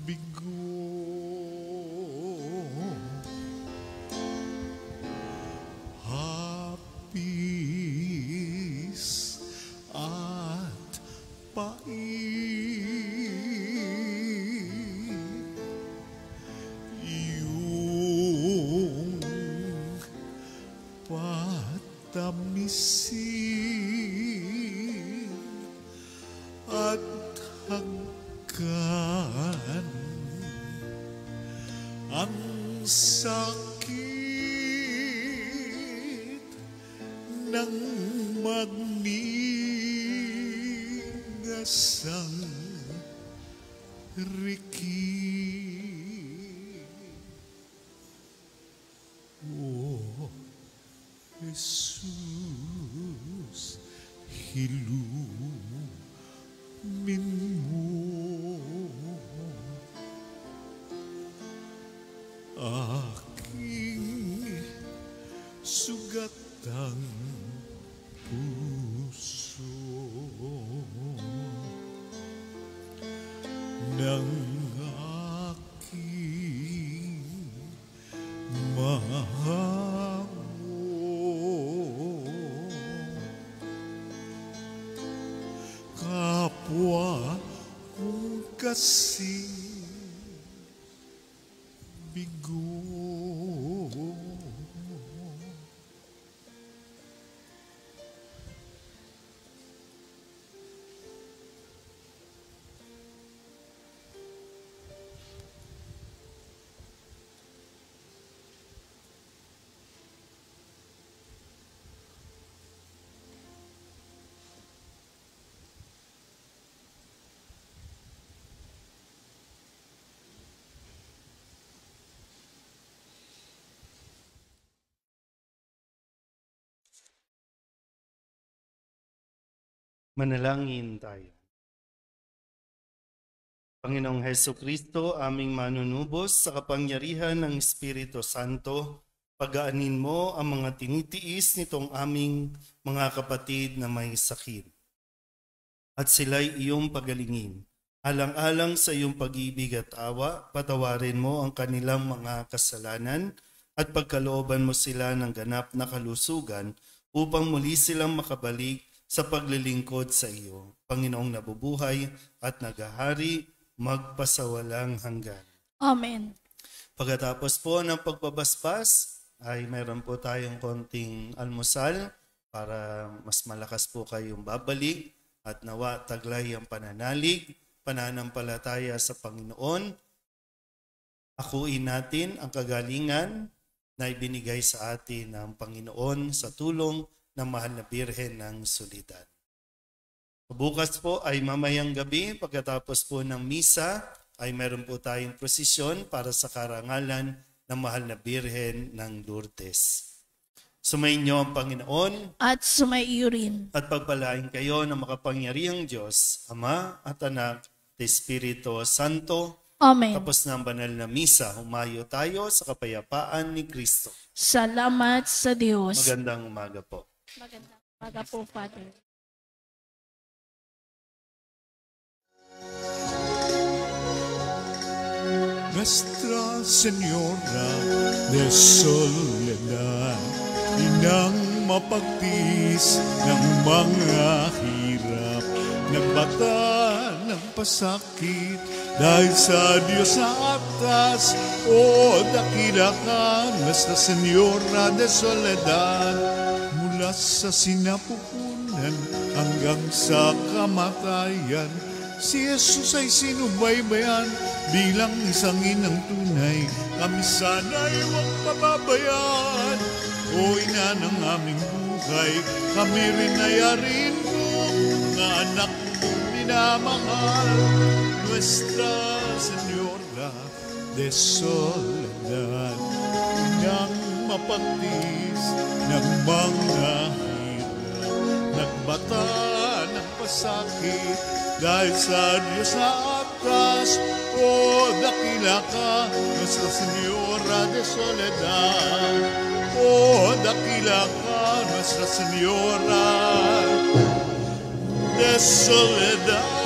bigo, hapis at pait, yung patamisin at hagkan ang sakit ng magningasang riki. O Jesus, ilumin mo aking sugatang puso ng aking mahango. Kapwa kong kasing bigo, Manalangin tayo. Panginoong Heso Kristo, aming manunubos sa kapangyarihan ng Espiritu Santo, pagaanin mo ang mga tinitiis nitong aming mga kapatid na may sakit. At sila'y iyong pagalingin. Alang-alang sa iyong pag-ibig at awa, patawarin mo ang kanilang mga kasalanan at pagkalooban mo sila ng ganap na kalusugan upang muli silang makabalik sa paglilingkod sa iyo, Panginoong nabubuhay at naghahari magpasawalang hanggan. Amen. Pagkatapos po ng pagpabasbas, ay meron po tayong konting almusal para mas malakas po kayong babalik at nawa taglay ang pananalig, pananampalataya sa Panginoon. Akuin natin ang kagalingan na ibinigay sa atin ng Panginoon sa tulong ng Mahal na Birhen ng Solidad. Bukas po ay mamayang gabi, pagkatapos po ng misa, ay meron po tayong prosesyon para sa karangalan ng Mahal na Birhen ng Lourdes. Sumainyo ang Panginoon At sumaiyo rin. at pagpalain kayo ng makapangyarihang Diyos, Ama at Anak at Espiritu Santo. Amen. Tapos ng banal na misa, humayo tayo sa kapayapaan ni Kristo. Salamat sa Diyos. Magandang umaga po. Magandang umaga po, Father. Nuestra Señora de Soledad, inang mapagtiis ng mga hirap, nagbata ng pasakit dahil sa Diyos sa atas. O dakila ka, Nuestra Señora de Soledad, mula sa sinapupunan hanggang sa kamatayan, Si Jesus ay sinubaybayan bilang isang inang tunay. Kami sana'y huwag pababayaan. O ina ng aming buhay, kami rin ay arin mo, mga anak mo minamahal. Nuestra Señora de Soledad, inang mapagtis ng mga hirap, nagbata ng pasakit dahil sa Diyos sa atas. O dakila ka, Nuestra Señora de Soledad. O dakila ka, Nuestra Señora de Soledad.